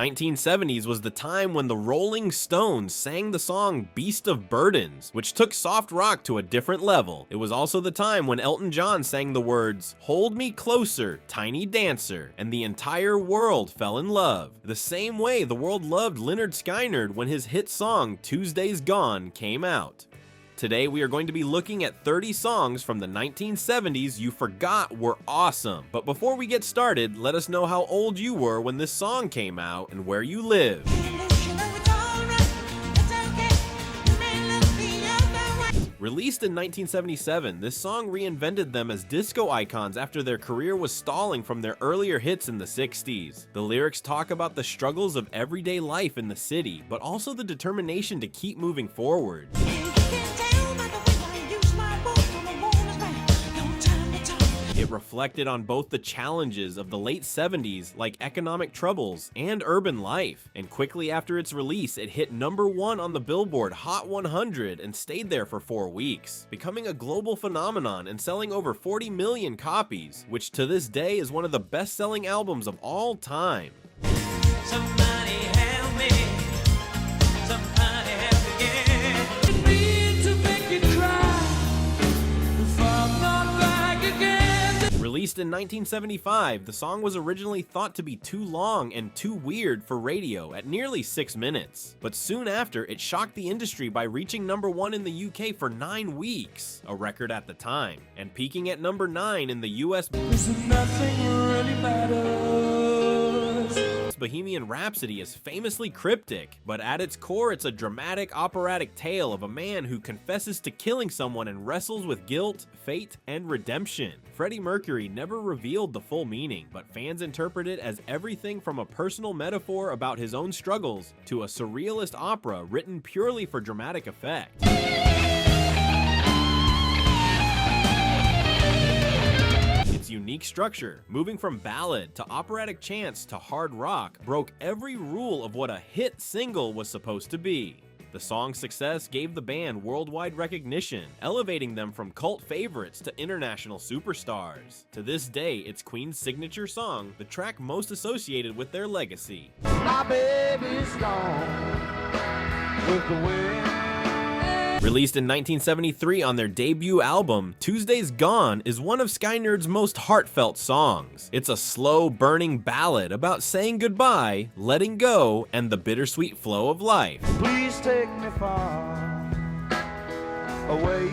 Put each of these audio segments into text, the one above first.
1970s was the time when the Rolling Stones sang the song Beast of Burdens, which took soft rock to a different level. It was also the time when Elton John sang the words, "Hold me closer, tiny dancer," and the entire world fell in love. The same way the world loved Lynyrd Skynyrd when his hit song Tuesday's Gone came out. Today we are going to be looking at 30 songs from the 1970s you forgot were awesome. But before we get started, let us know how old you were when this song came out and where you live. Released in 1977, this song reinvented them as disco icons after their career was stalling from their earlier hits in the 60s. The lyrics talk about the struggles of everyday life in the city, but also the determination to keep moving forward. It reflected on both the challenges of the late 70s, like economic troubles and urban life, and quickly after its release, it hit #1 on the Billboard Hot 100 and stayed there for 4 weeks, becoming a global phenomenon and selling over 40 million copies, which to this day is one of the best-selling albums of all time. Somebody help me. Somebody help again. Need to make you cry. If I'm not back again. Released in 1975, the song was originally thought to be too long and too weird for radio at nearly 6 minutes. But soon after, it shocked the industry by reaching #1 in the UK for 9 weeks, a record at the time, and peaking at #9 in the US. Nothing really matters. Bohemian Rhapsody is famously cryptic, but at its core it's a dramatic operatic tale of a man who confesses to killing someone and wrestles with guilt, fate, and redemption. Freddie Mercury never revealed the full meaning, but fans interpret it as everything from a personal metaphor about his own struggles to a surrealist opera written purely for dramatic effect. Its unique structure, moving from ballad to operatic chants to hard rock, broke every rule of what a hit single was supposed to be. The song's success gave the band worldwide recognition, elevating them from cult favorites to international superstars. To this day, it's Queen's signature song, the track most associated with their legacy. My baby's gone with the wind. Released in 1973 on their debut album, Tuesday's Gone is one of Skynyrd's most heartfelt songs. It's a slow, burning ballad about saying goodbye, letting go, and the bittersweet flow of life. Please take me far away.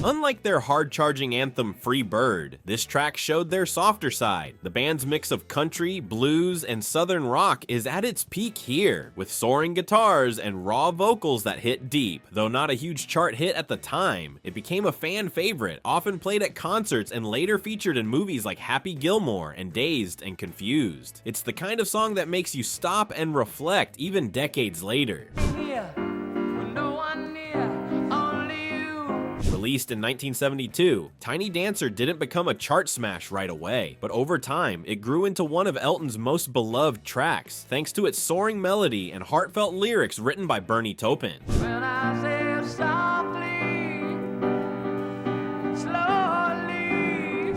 Unlike their hard-charging anthem Free Bird, this track showed their softer side. The band's mix of country, blues, and southern rock is at its peak here, with soaring guitars and raw vocals that hit deep. Though not a huge chart hit at the time, it became a fan favorite, often played at concerts and later featured in movies like Happy Gilmore and Dazed and Confused. It's the kind of song that makes you stop and reflect even decades later. Released in 1972, Tiny Dancer didn't become a chart smash right away, but over time, it grew into one of Elton's most beloved tracks, thanks to its soaring melody and heartfelt lyrics written by Bernie Taupin. When I say softly, slowly.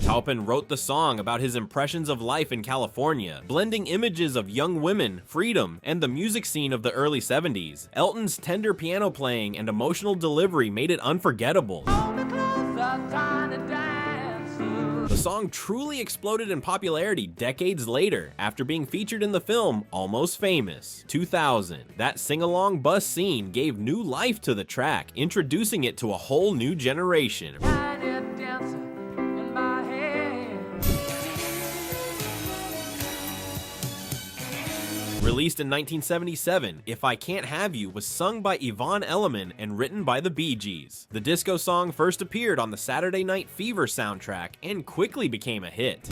Taupin wrote the song about his impressions of life in California, blending images of young women, freedom, and the music scene of the early 70s. Elton's tender piano playing and emotional delivery made it unforgettable. The song truly exploded in popularity decades later, after being featured in the film Almost Famous, 2000. That sing-along bus scene gave new life to the track, introducing it to a whole new generation. Released in 1977, If I Can't Have You was sung by Yvonne Elliman and written by the Bee Gees. The disco song first appeared on the Saturday Night Fever soundtrack and quickly became a hit.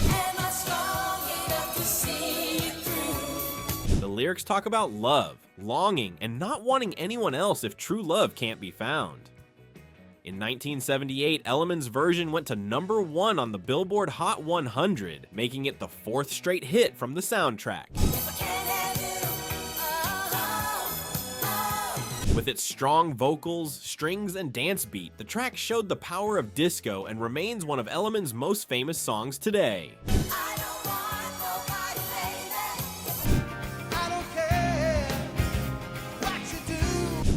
The lyrics talk about love, longing, and not wanting anyone else if true love can't be found. In 1978, Elliman's version went to #1 on the Billboard Hot 100, making it the 4th straight hit from the soundtrack. With its strong vocals, strings, and dance beat, the track showed the power of disco and remains one of Elliman's most famous songs today.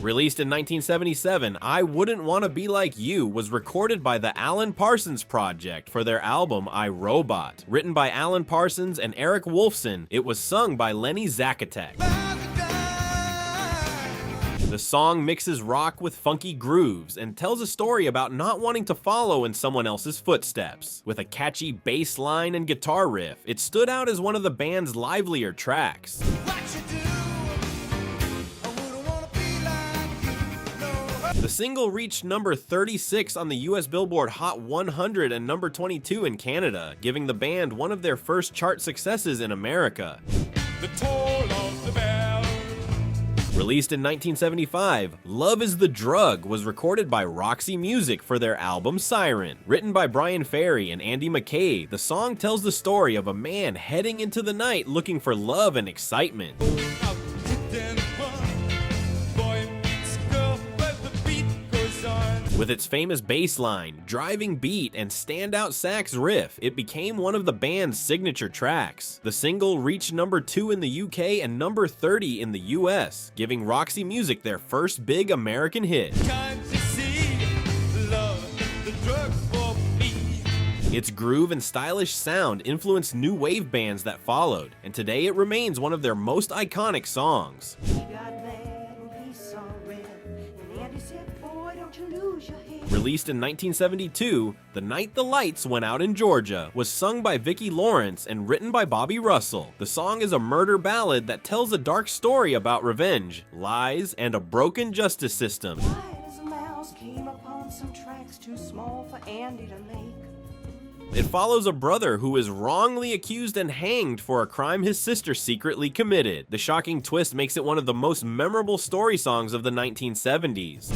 Released in 1977, I Wouldn't Wanna Be Like You was recorded by the Alan Parsons Project for their album I, Robot. Written by Alan Parsons and Eric Wolfson, it was sung by Lenny Zakatek. The song mixes rock with funky grooves and tells a story about not wanting to follow in someone else's footsteps. With a catchy bass line and guitar riff, it stood out as one of the band's livelier tracks. The single reached number 36 on the US Billboard Hot 100 and number 22 in Canada, giving the band one of their first chart successes in America. The toll of the bell. Released in 1975, Love is the Drug was recorded by Roxy Music for their album Siren. Written by Brian Ferry and Andy McKay, the song tells the story of a man heading into the night looking for love and excitement. With its famous bass line, driving beat, and standout sax riff, it became one of the band's signature tracks. The single reached number 2 in the UK and number 30 in the US, giving Roxy Music their first big American hit. Its groove and stylish sound influenced new wave bands that followed, and today it remains one of their most iconic songs. Released in 1972, The Night the Lights Went Out in Georgia was sung by Vicki Lawrence and written by Bobby Russell. The song is a murder ballad that tells a dark story about revenge, lies, and a broken justice system. It follows a brother who is wrongly accused and hanged for a crime his sister secretly committed. The shocking twist makes it one of the most memorable story songs of the 1970s.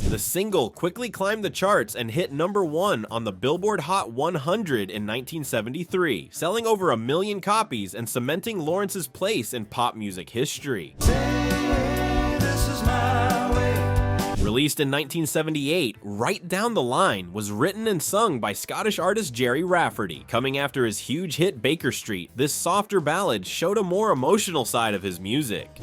The single quickly climbed the charts and hit number 1 on the Billboard Hot 100 in 1973, selling over 1 million copies and cementing Lawrence's place in pop music history. Released in 1978, Right Down the Line was written and sung by Scottish artist Jerry Rafferty. Coming after his huge hit Baker Street, this softer ballad showed a more emotional side of his music.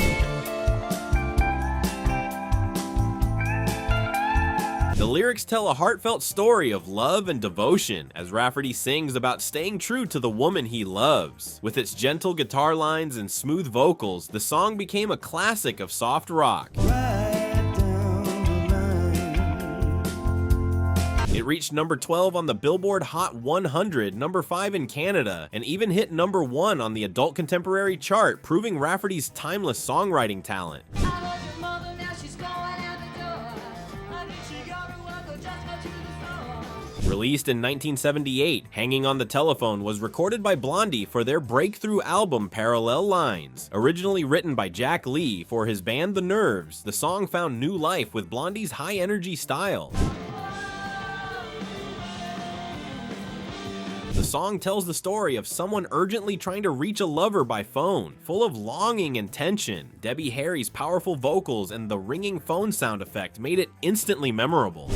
The lyrics tell a heartfelt story of love and devotion, as Rafferty sings about staying true to the woman he loves. With its gentle guitar lines and smooth vocals, the song became a classic of soft rock. It reached number 12 on the Billboard Hot 100, number 5 in Canada, and even hit number 1 on the Adult Contemporary chart, proving Rafferty's timeless songwriting talent. Released in 1978, Hanging on the Telephone was recorded by Blondie for their breakthrough album Parallel Lines. Originally written by Jack Lee for his band The Nerves, the song found new life with Blondie's high-energy style. The song tells the story of someone urgently trying to reach a lover by phone, full of longing and tension. Debbie Harry's powerful vocals and the ringing phone sound effect made it instantly memorable.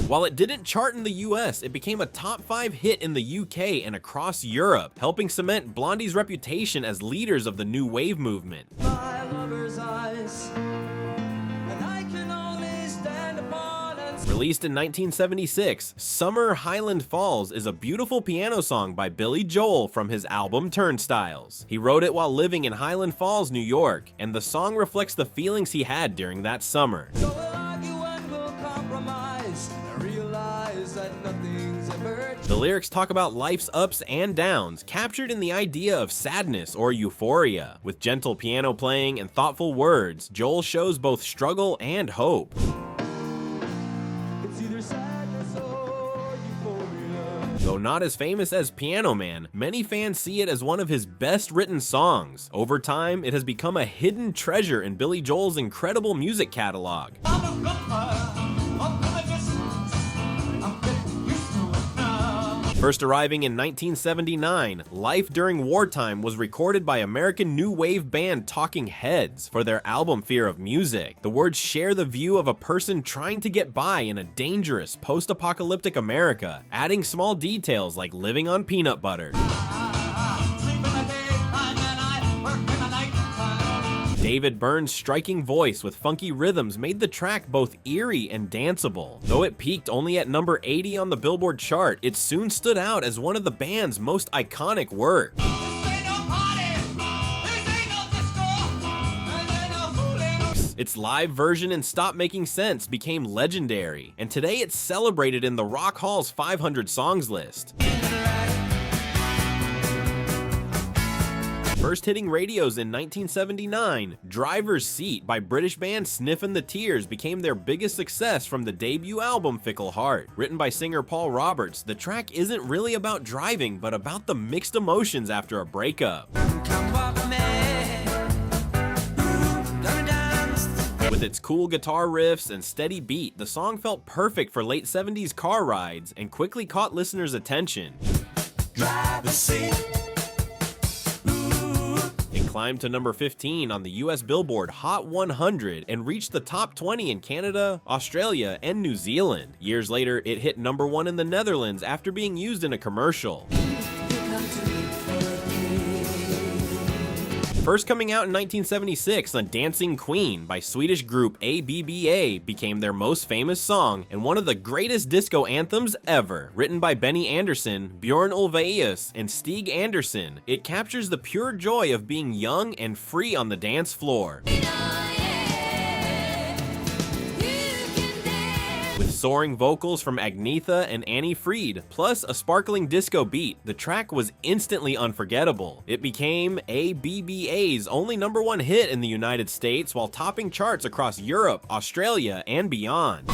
While it didn't chart in the US, it became a top 5 hit in the UK and across Europe, helping cement Blondie's reputation as leaders of the new wave movement. Released in 1976, Summer Highland Falls is a beautiful piano song by Billy Joel from his album Turnstiles. He wrote it while living in Highland Falls, New York, and the song reflects the feelings he had during that summer. The lyrics talk about life's ups and downs, captured in the idea of sadness or euphoria. With gentle piano playing and thoughtful words, Joel shows both struggle and hope. Though not as famous as Piano Man, many fans see it as one of his best written songs. Over time, it has become a hidden treasure in Billy Joel's incredible music catalog. First arriving in 1979, Life During Wartime was recorded by American new wave band Talking Heads for their album Fear of Music. The words share the view of a person trying to get by in a dangerous post-apocalyptic America, adding small details like living on peanut butter. David Byrne's striking voice with funky rhythms made the track both eerie and danceable. Though it peaked only at number 80 on the Billboard chart, it soon stood out as one of the band's most iconic works. Its live version in Stop Making Sense became legendary, and today it's celebrated in the Rock Hall's 500 songs list. First hitting radios in 1979, Driver's Seat by British band Sniffin' the Tears became their biggest success from the debut album Fickle Heart. Written by singer Paul Roberts, the track isn't really about driving, but about the mixed emotions after a breakup. With its cool guitar riffs and steady beat, the song felt perfect for late 70s car rides and quickly caught listeners' attention. Driver's seat. It climbed to number 15 on the US Billboard Hot 100 and reached the top 20 in Canada, Australia, and New Zealand. Years later, it hit number 1 in the Netherlands after being used in a commercial. First coming out in 1976, The Dancing Queen by Swedish group ABBA became their most famous song and one of the greatest disco anthems ever. Written by Benny Andersson, Bjorn Ulvaeus, and Stig Andersson, it captures the pure joy of being young and free on the dance floor. With soaring vocals from Agnetha and Annie Fried, plus a sparkling disco beat, the track was instantly unforgettable. It became ABBA's only number 1 hit in the United States while topping charts across Europe, Australia, and beyond.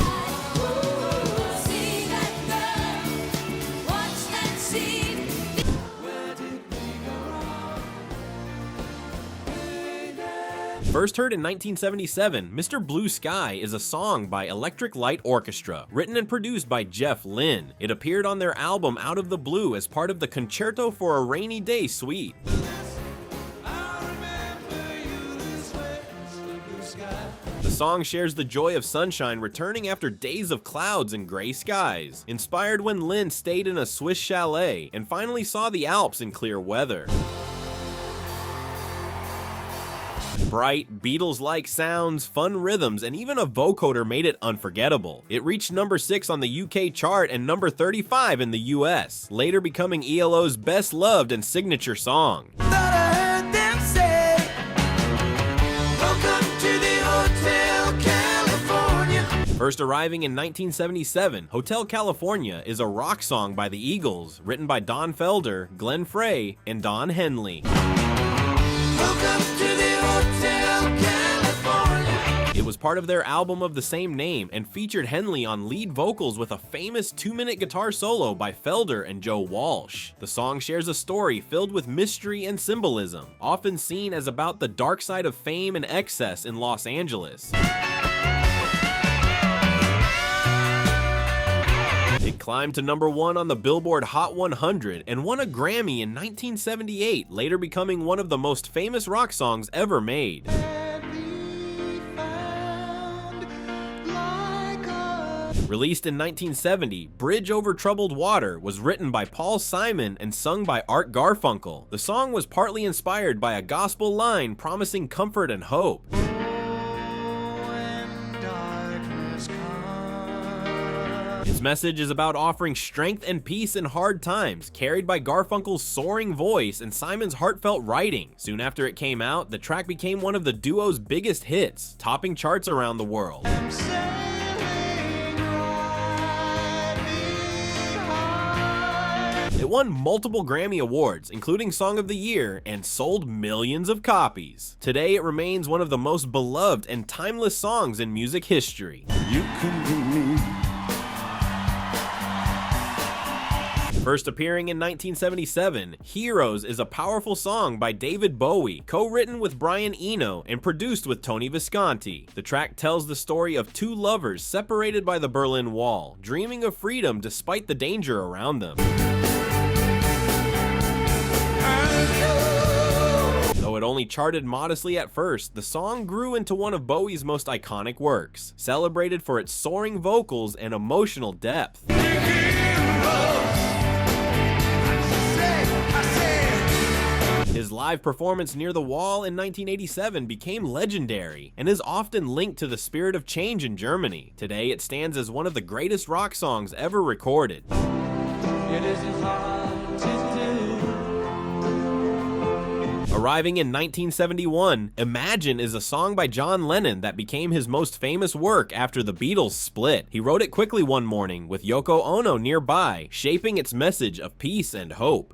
First heard in 1977, Mr. Blue Sky is a song by Electric Light Orchestra, written and produced by Jeff Lynne. It appeared on their album Out of the Blue as part of the Concerto for a Rainy Day suite. The song shares the joy of sunshine returning after days of clouds and gray skies, inspired when Lynne stayed in a Swiss chalet and finally saw the Alps in clear weather. Bright, Beatles-like sounds, fun rhythms, and even a vocoder made it unforgettable. It reached number 6 on the UK chart and number 35 in the US, later becoming ELO's best loved and signature song. First arriving in 1977, Hotel California is a rock song by the Eagles, written by Don Felder, Glenn Frey, and Don Henley. It was part of their album of the same name and featured Henley on lead vocals with a famous 2-minute guitar solo by Felder and Joe Walsh. The song shares a story filled with mystery and symbolism, often seen as about the dark side of fame and excess in Los Angeles. It climbed to number 1 on the Billboard Hot 100 and won a Grammy in 1978, later becoming one of the most famous rock songs ever made. Released in 1970, Bridge Over Troubled Water was written by Paul Simon and sung by Art Garfunkel. The song was partly inspired by a gospel line promising comfort and hope. Its message is about offering strength and peace in hard times, carried by Garfunkel's soaring voice and Simon's heartfelt writing. Soon after it came out, the track became one of the duo's biggest hits, topping charts around the world. It won multiple Grammy Awards, including Song of the Year, and sold millions of copies. Today, it remains one of the most beloved and timeless songs in music history. You can be me. First appearing in 1977, Heroes is a powerful song by David Bowie, co-written with Brian Eno and produced with Tony Visconti. The track tells the story of two lovers separated by the Berlin Wall, dreaming of freedom despite the danger around them. Though it only charted modestly at first, the song grew into one of Bowie's most iconic works, celebrated for its soaring vocals and emotional depth. His live performance near the Wall in 1987 became legendary and is often linked to the spirit of change in Germany. Today, it stands as one of the greatest rock songs ever recorded. It isn't hard to do. Arriving in 1971, Imagine is a song by John Lennon that became his most famous work after the Beatles split. He wrote it quickly one morning with Yoko Ono nearby, shaping its message of peace and hope.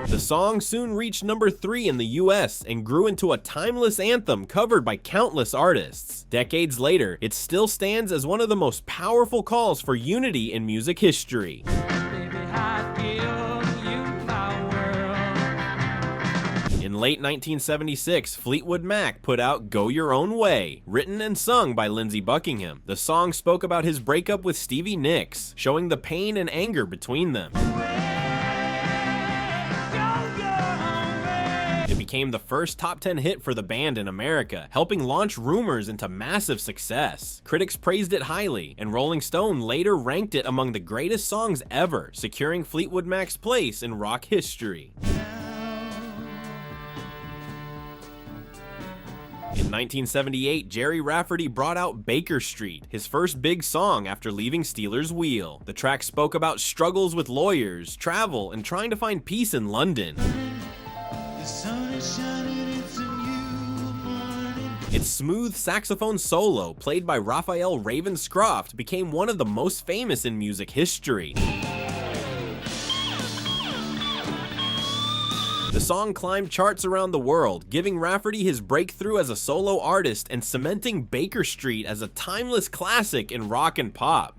The song soon reached number 3 in the US and grew into a timeless anthem covered by countless artists. Decades later, it still stands as one of the most powerful calls for unity in music history. Baby, I give you my world. In late 1976, Fleetwood Mac put out Go Your Own Way, written and sung by Lindsey Buckingham. The song spoke about his breakup with Stevie Nicks, showing the pain and anger between them. It became the first top 10 hit for the band in America, helping launch Rumors into massive success. Critics praised it highly, and Rolling Stone later ranked it among the greatest songs ever, securing Fleetwood Mac's place in rock history. In 1978, Jerry Rafferty brought out Baker Street, his first big song after leaving Stealers Wheel. The track spoke about struggles with lawyers, travel, and trying to find peace in London. Its smooth saxophone solo, played by Raphael Ravenscroft, became one of the most famous in music history. The song climbed charts around the world, giving Rafferty his breakthrough as a solo artist and cementing Baker Street as a timeless classic in rock and pop.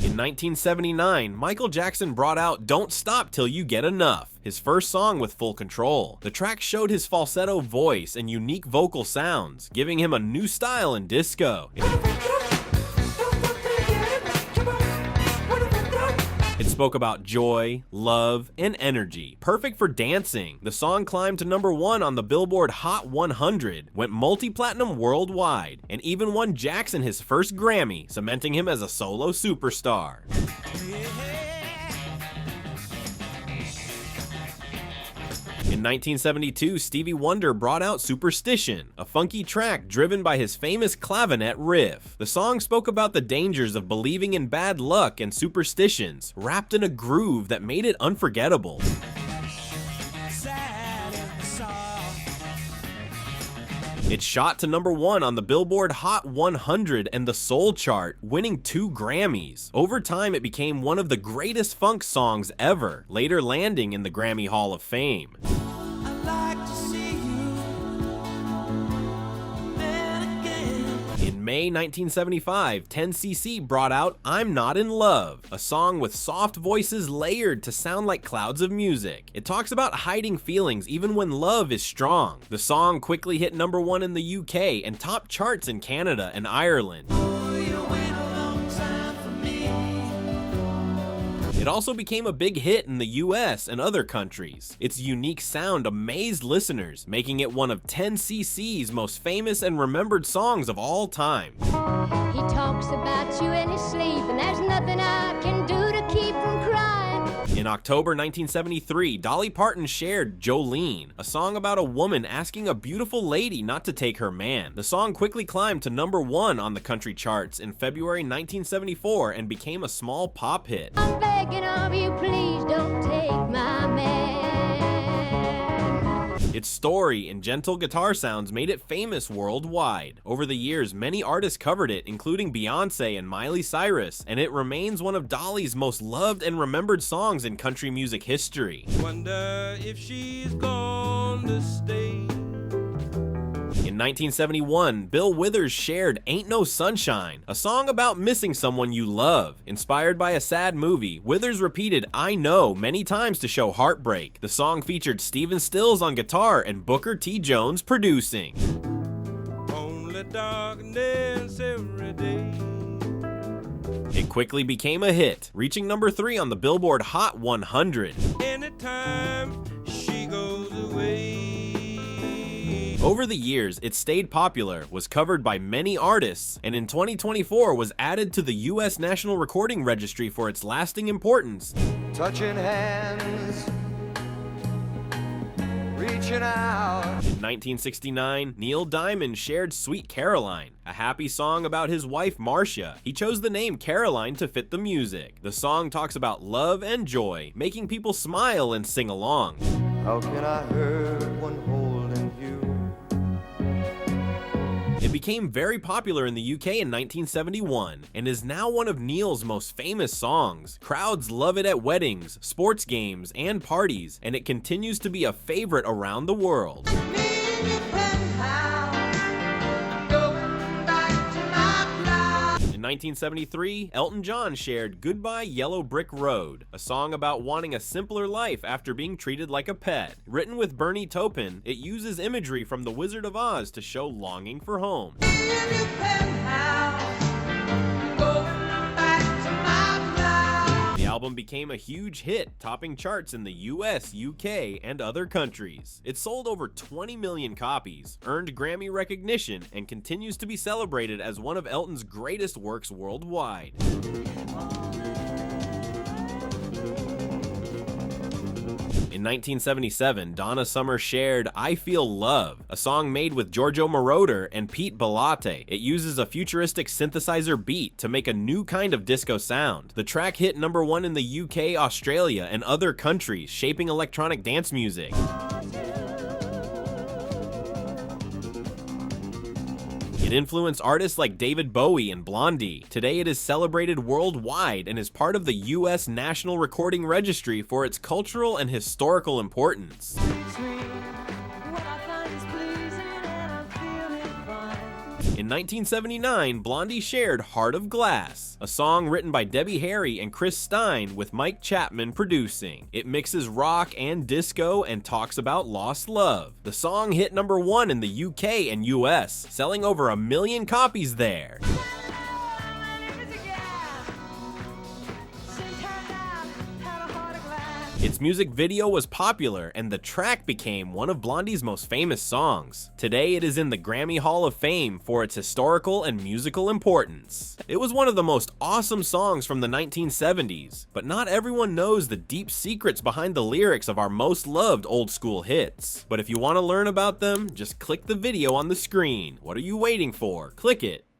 In 1979, Michael Jackson brought out Don't Stop Till You Get Enough, his first song with full control. The track showed his falsetto voice and unique vocal sounds, giving him a new style in disco. It spoke about joy, love, and energy, perfect for dancing. The song climbed to number 1 on the Billboard Hot 100, went multi-platinum worldwide, and even won Jackson his first Grammy, cementing him as a solo superstar. In 1972, Stevie Wonder brought out Superstition, a funky track driven by his famous clavinet riff. The song spoke about the dangers of believing in bad luck and superstitions, wrapped in a groove that made it unforgettable. It shot to number 1 on the Billboard Hot 100 and the Soul chart, winning 2 Grammys. Over time, it became one of the greatest funk songs ever, later landing in the Grammy Hall of Fame. In May 1975, 10cc brought out I'm Not in Love, a song with soft voices layered to sound like clouds of music. It talks about hiding feelings even when love is strong. The song quickly hit number 1 in the UK and topped charts in Canada and Ireland. It also became a big hit in the US and other countries. Its unique sound amazed listeners, making it one of 10cc's most famous and remembered songs of all time. He talks about you in his sleep, and there's nothing I can do to keep from crying. In October 1973, Dolly Parton shared Jolene, a song about a woman asking a beautiful lady not to take her man. The song quickly climbed to number 1 on the country charts in February 1974 and became a small pop hit. I'm begging of you, please don't take my man. Its story and gentle guitar sounds made it famous worldwide. Over the years, many artists covered it, including Beyonce and Miley Cyrus, and it remains one of Dolly's most loved and remembered songs in country music history. Wonder if she's gone to stay. In 1971, Bill Withers shared Ain't No Sunshine, a song about missing someone you love. Inspired by a sad movie, Withers repeated I Know many times to show heartbreak. The song featured Stephen Stills on guitar and Booker T. Jones producing. Only darkness every day. It quickly became a hit, reaching number 3 on the Billboard Hot 100. Anytime she goes away. Over the years, it stayed popular, was covered by many artists, and in 2024 was added to the US National Recording Registry for its lasting importance. Touching hands, reaching out. In 1969, Neil Diamond shared Sweet Caroline, a happy song about his wife Marcia. He chose the name Caroline to fit the music. The song talks about love and joy, making people smile and sing along. How can I hurt one holding you? It became very popular in the UK in 1971 and is now one of Neil's most famous songs. Crowds love it at weddings, sports games, and parties, and it continues to be a favorite around the world. In 1973, Elton John shared Goodbye Yellow Brick Road, a song about wanting a simpler life after being treated like a pet. Written with Bernie Taupin, it uses imagery from The Wizard of Oz to show longing for home. The album became a huge hit, topping charts in the US, UK, and other countries. It sold over 20 million copies, earned Grammy recognition, and continues to be celebrated as one of Elton's greatest works worldwide. In 1977, Donna Summer shared I Feel Love, a song made with Giorgio Moroder and Pete Bellotte. It uses a futuristic synthesizer beat to make a new kind of disco sound. The track hit number 1 in the UK, Australia, and other countries, shaping electronic dance music. It influenced artists like David Bowie and Blondie. Today it is celebrated worldwide and is part of the US National Recording Registry for its cultural and historical importance. In 1979, Blondie shared Heart of Glass, a song written by Debbie Harry and Chris Stein with Mike Chapman producing. It mixes rock and disco and talks about lost love. The song hit number 1 in the UK and US, selling over 1 million copies there. Its music video was popular, and the track became one of Blondie's most famous songs. Today, it is in the Grammy Hall of Fame for its historical and musical importance. It was one of the most awesome songs from the 1970s, but not everyone knows the deep secrets behind the lyrics of our most loved old school hits. But if you want to learn about them, just click the video on the screen. What are you waiting for? Click it.